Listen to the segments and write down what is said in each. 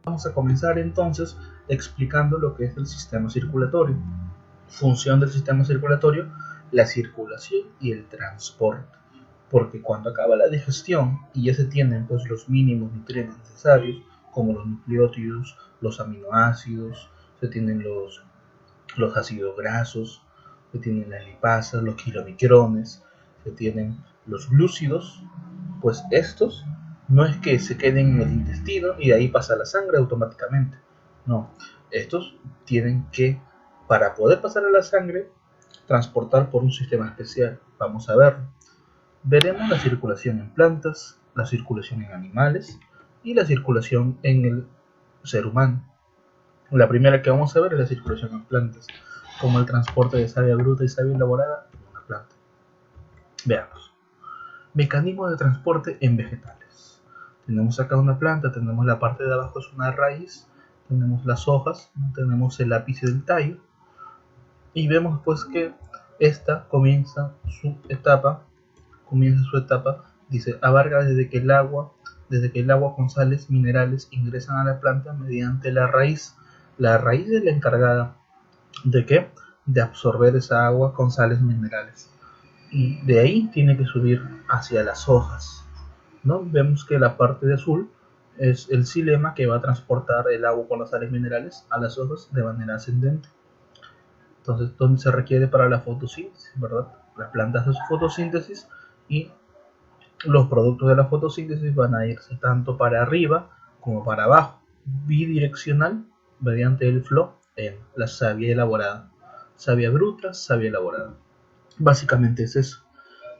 Vamos a comenzar entonces explicando lo que es el sistema circulatorio. Función del sistema circulatorio: la circulación y el transporte. Porque cuando acaba la digestión y ya se tienen pues los mínimos nutrientes necesarios, como los nucleótidos, los aminoácidos, se tienen los ácidos grasos, se tienen las lipasas, los kilomicrones, se tienen los glúcidos, pues estos no es que se queden en el intestino y de ahí pasa la sangre automáticamente. No, estos tienen que, para poder pasar a la sangre, transportar por un sistema especial. Vamos a verlo. Veremos la circulación en plantas, la circulación en animales y la circulación en el ser humano. La primera que vamos a ver es la circulación en plantas, como el transporte de savia bruta y savia elaborada en una planta. Veamos. Mecanismo de transporte en vegetales. Tenemos acá una planta, tenemos la parte de abajo, es una raíz, tenemos las hojas, tenemos el ápice del tallo, y vemos pues que esta comienza su etapa, dice, abarca desde que el agua con sales minerales ingresan a la planta mediante la raíz. La raíz es la encargada ¿de qué? De absorber esa agua con sales minerales. Y de ahí tiene que subir hacia las hojas, ¿no? Vemos que la parte de azul es el xilema que va a transportar el agua con las sales minerales a las hojas de manera ascendente. Entonces, ¿dónde se requiere para la fotosíntesis, verdad? La planta hace su fotosíntesis y los productos de la fotosíntesis van a irse tanto para arriba como para abajo, bidireccional, mediante el flow en la savia elaborada. Savia bruta, savia elaborada. Básicamente es eso.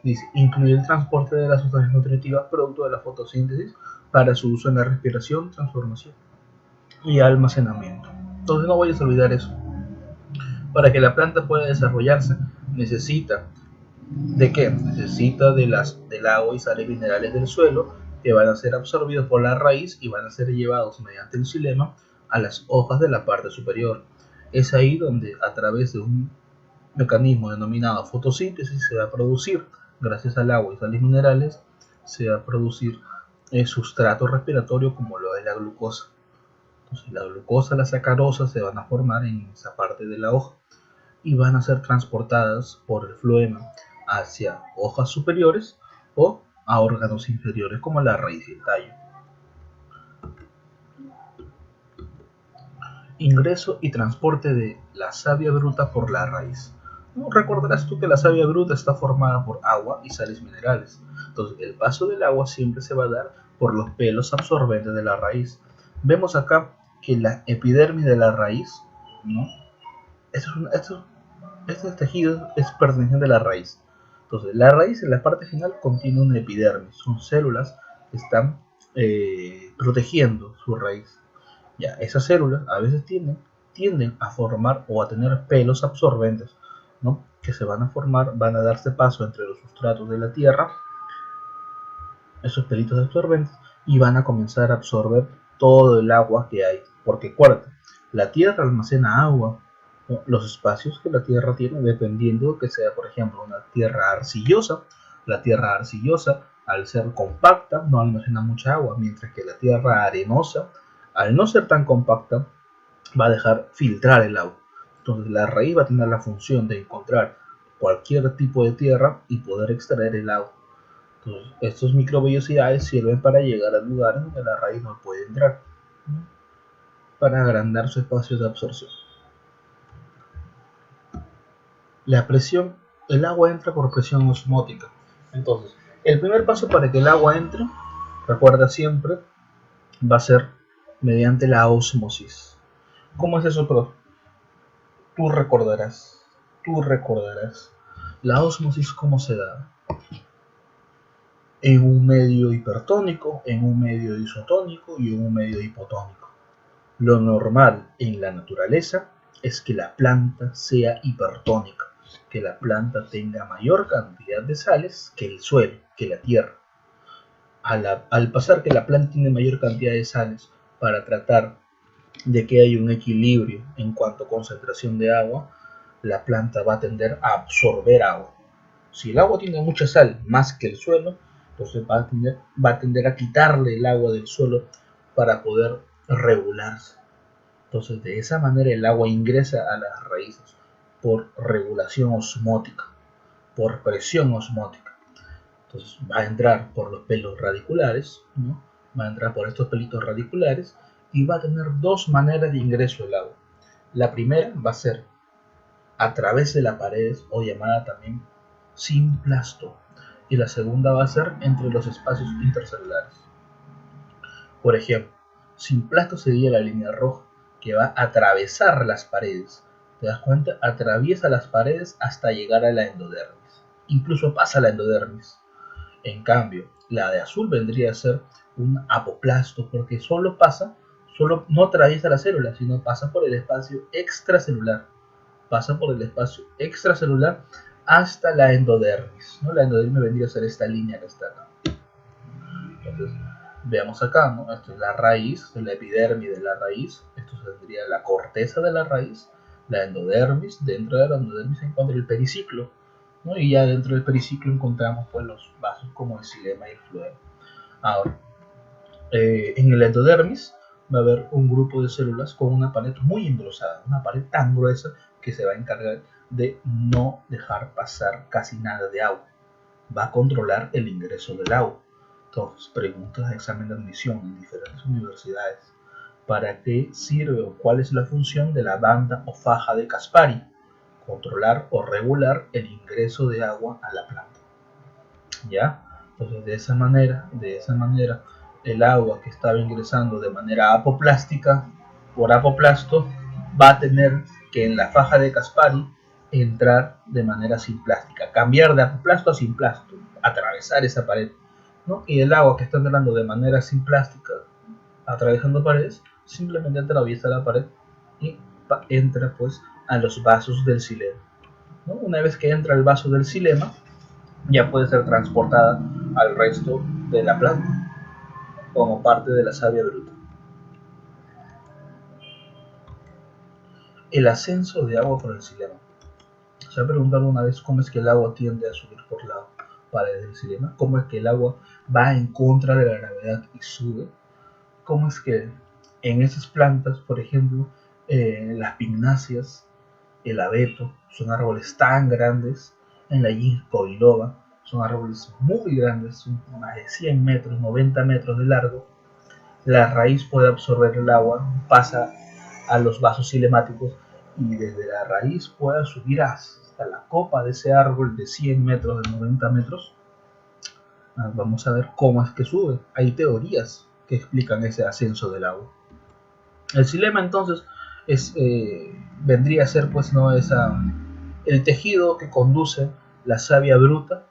Dice, incluye el transporte de las sustancias nutritivas producto de la fotosíntesis para su uso en la respiración, transformación y almacenamiento. Entonces no vayas a olvidar eso. Para que la planta pueda desarrollarse, necesita ¿de qué? Necesita del agua y sales minerales del suelo, que van a ser absorbidos por la raíz y van a ser llevados mediante el xilema a las hojas de la parte superior. Es ahí donde, a través de un mecanismo denominado fotosíntesis, se va a producir, gracias al agua y sales minerales, se va a producir el sustrato respiratorio como lo es la glucosa. Entonces la glucosa, la sacarosa se van a formar en esa parte de la hoja y van a ser transportadas por el floema hacia hojas superiores o a órganos inferiores como la raíz y el tallo. Ingreso y transporte de la savia bruta por la raíz. Recordarás tú que la savia bruta está formada por agua y sales minerales. Entonces el paso del agua siempre se va a dar por los pelos absorbentes de la raíz. Vemos acá que la epidermis de la raíz, ¿no? Este tejido es perteneciente a la raíz. Entonces la raíz en la parte final contiene una epidermis. Son células que están protegiendo su raíz. Ya, esas células a veces tienden a formar o a tener pelos absorbentes, ¿no? Que se van a formar, van a darse paso entre los sustratos de la tierra, esos pelitos absorbentes, y van a comenzar a absorber todo el agua que hay. Porque cuarta, la tierra almacena agua, ¿no? Los espacios que la tierra tiene, dependiendo de que sea, por ejemplo, una tierra arcillosa. La tierra arcillosa, al ser compacta, no almacena mucha agua, mientras que la tierra arenosa, al no ser tan compacta, va a dejar filtrar el agua. Entonces la raíz va a tener la función de encontrar cualquier tipo de tierra y poder extraer el agua. Entonces, estos microvellosidades sirven para llegar a lugares donde la raíz no puede entrar, ¿no? Para agrandar su espacio de absorción. La presión, el agua entra por presión osmótica. Entonces, el primer paso para que el agua entre, recuerda siempre, va a ser mediante la ósmosis. ¿Cómo es eso, profe? Tú recordarás. La ósmosis, ¿cómo se da? En un medio hipertónico, en un medio isotónico y en un medio hipotónico. Lo normal en la naturaleza es que la planta sea hipertónica, que la planta tenga mayor cantidad de sales que el suelo, que la tierra. Al pasar que la planta tiene mayor cantidad de sales para tratar de que haya un equilibrio en cuanto a concentración de agua, la planta va a tender a absorber agua. Si el agua tiene mucha sal más que el suelo, entonces va a tender a quitarle el agua del suelo para poder regularse. Entonces de esa manera el agua ingresa a las raíces por regulación osmótica, por presión osmótica. Entonces va a entrar por los pelos radiculares, ¿no? Va a entrar por estos pelitos radiculares y va a tener dos maneras de ingreso del agua. La primera va a ser a través de las paredes, o llamada también simplasto, y la segunda va a ser entre los espacios intercelulares. Por ejemplo, simplasto sería la línea roja que va a atravesar las paredes. ¿Te das cuenta? Atraviesa las paredes hasta llegar a la endodermis. Incluso pasa la endodermis. En cambio, la de azul vendría a ser un apoplasto porque solo no atraviesa la célula, sino pasa por el espacio extracelular. Pasa por el espacio extracelular hasta la endodermis, ¿no? La endodermis vendría a ser esta línea que está acá. Entonces, veamos acá, ¿no? Esto es la raíz, la epidermis de la raíz, esto sería la corteza de la raíz, la endodermis, dentro de la endodermis se encuentra el periciclo, ¿no? Y ya dentro del periciclo encontramos pues los vasos como el xilema y el floema. Ahora, en el endodermis va a haber un grupo de células con una pared muy engrosada, una pared tan gruesa que se va a encargar de no dejar pasar casi nada de agua. Va a controlar el ingreso del agua. Entonces, preguntas de examen de admisión en diferentes universidades. ¿Para qué sirve o cuál es la función de la banda o faja de Caspari? Controlar o regular el ingreso de agua a la planta. ¿Ya? Entonces, de esa manera, el agua que estaba ingresando de manera apoplástica por apoplasto va a tener que en la faja de Caspari entrar de manera simplástica, cambiar de apoplasto a simplasto, atravesar esa pared, ¿no? Y el agua que está entrando de manera simplástica, atravesando paredes, simplemente atraviesa la pared y entra pues a los vasos del xilema, ¿no? Una vez que entra el vaso del xilema, ya puede ser transportada al resto de la planta como parte de la savia bruta. El ascenso de agua por el xilema. ¿Se ha preguntado una vez cómo es que el agua tiende a subir por la pared del xilema? ¿Cómo es que el agua va en contra de la gravedad y sube? ¿Cómo es que en esas plantas, por ejemplo, las pignáceas, el abeto, son árboles tan grandes, en la ginkgo biloba, son árboles muy grandes, son más de 100 metros, 90 metros de largo, la raíz puede absorber el agua, pasa a los vasos cilemáticos y desde la raíz puede subir hasta la copa de ese árbol de 100 metros, de 90 metros. Vamos a ver cómo es que sube. Hay teorías que explican ese ascenso del agua. El xilema entonces vendría a ser pues no el tejido que conduce la savia bruta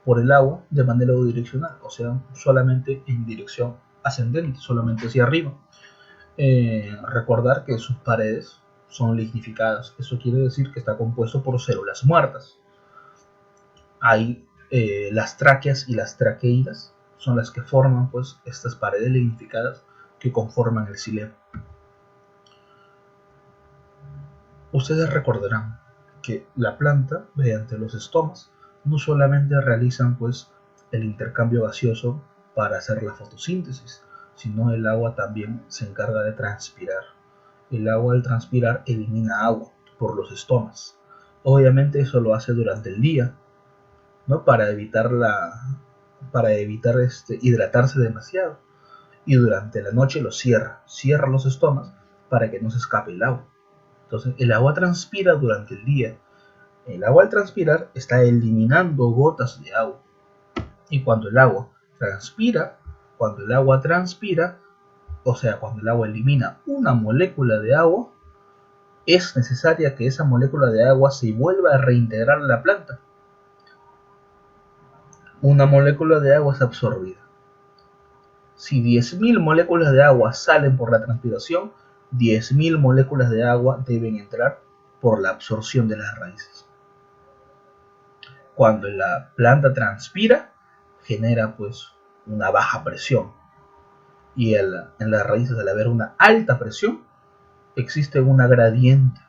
por el agua de manera unidireccional, o sea, solamente en dirección ascendente, solamente hacia arriba. Recordar que sus paredes son lignificadas, eso quiere decir que está compuesto por células muertas. Hay las tráqueas y las traqueidas, son las que forman pues estas paredes lignificadas que conforman el xilema. Ustedes recordarán que la planta, mediante los estomas, no solamente realizan pues el intercambio gaseoso para hacer la fotosíntesis, sino el agua también se encarga de transpirar. El agua al transpirar elimina agua por los estomas. Obviamente eso lo hace durante el día, ¿no? Para evitar hidratarse demasiado. Y durante la noche lo cierra los estomas para que no se escape el agua. Entonces el agua transpira durante el día. El agua al transpirar está eliminando gotas de agua. Y cuando el agua transpira, o sea, cuando el agua elimina una molécula de agua, es necesaria que esa molécula de agua se vuelva a reintegrar en la planta. Una molécula de agua es absorbida. Si 10.000 moléculas de agua salen por la transpiración, 10.000 moléculas de agua deben entrar por la absorción de las raíces. Cuando la planta transpira, genera pues una baja presión. Y en las raíces, al haber una alta presión, existe una gradiente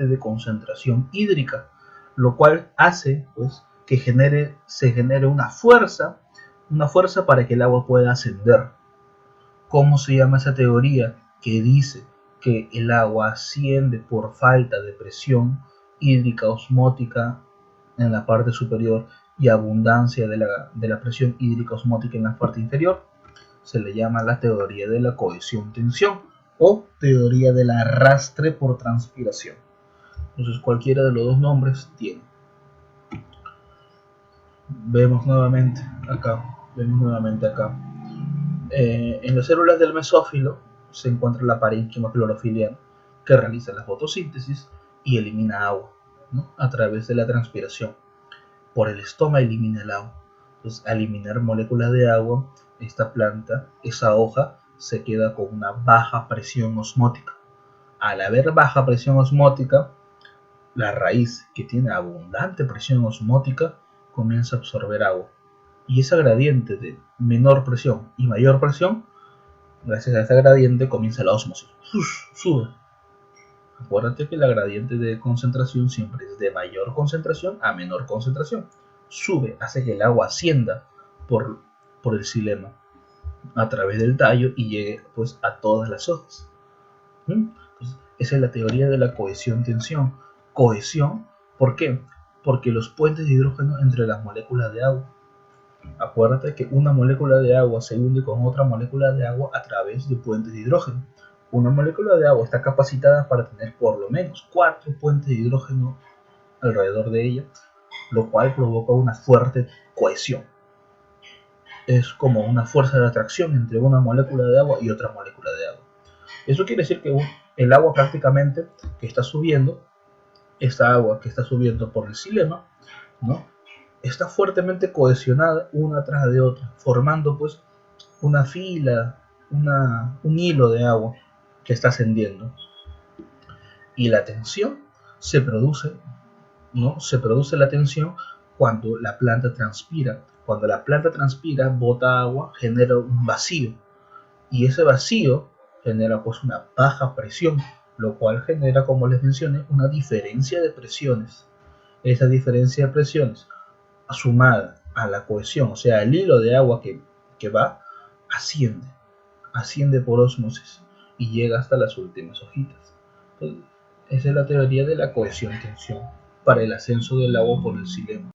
de concentración hídrica, lo cual hace pues que se genere una fuerza para que el agua pueda ascender. ¿Cómo se llama esa teoría que dice que el agua asciende por falta de presión hídrica osmótica en la parte superior y abundancia de la presión hídrica osmótica en la parte inferior? Se le llama la teoría de la cohesión-tensión o teoría del arrastre por transpiración. Entonces cualquiera de los dos nombres tiene. Vemos nuevamente acá. En las células del mesófilo se encuentra la parénquima clorofiliana que realiza la fotosíntesis y elimina agua, ¿no? A través de la transpiración. Por el estoma elimina el agua. Entonces, al eliminar moléculas de agua, esta planta, esa hoja, se queda con una baja presión osmótica. Al haber baja presión osmótica, la raíz, que tiene abundante presión osmótica, comienza a absorber agua. Y esa gradiente de menor presión y mayor presión, gracias a esa gradiente comienza la ósmosis. Sube. Acuérdate que la gradiente de concentración siempre es de mayor concentración a menor concentración. Sube, hace que el agua ascienda por el xilema a través del tallo y llegue pues a todas las hojas. Entonces, esa es la teoría de la cohesión-tensión. Cohesión, ¿por qué? Porque los puentes de hidrógeno entre las moléculas de agua. Acuérdate que una molécula de agua se hunde con otra molécula de agua a través de puentes de hidrógeno. Una molécula de agua está capacitada para tener por lo menos 4 puentes de hidrógeno alrededor de ella, lo cual provoca una fuerte cohesión. Es como una fuerza de atracción entre una molécula de agua y otra molécula de agua. Eso quiere decir que el agua prácticamente que está subiendo, esta agua que está subiendo por el xilema, ¿no?, está fuertemente cohesionada una tras de otra, formando pues una fila, un hilo de agua que está ascendiendo. Y la tensión se produce, ¿no? Se produce la tensión cuando la planta transpira. Cuando la planta transpira, bota agua, genera un vacío. Y ese vacío genera pues una baja presión, lo cual genera, como les mencioné, una diferencia de presiones. Esa diferencia de presiones, sumada a la cohesión, o sea, el hilo de agua que va, asciende por ósmosis y llega hasta las últimas hojitas. Entonces, esa es la teoría de la cohesión-tensión para el ascenso del agua por el xilema.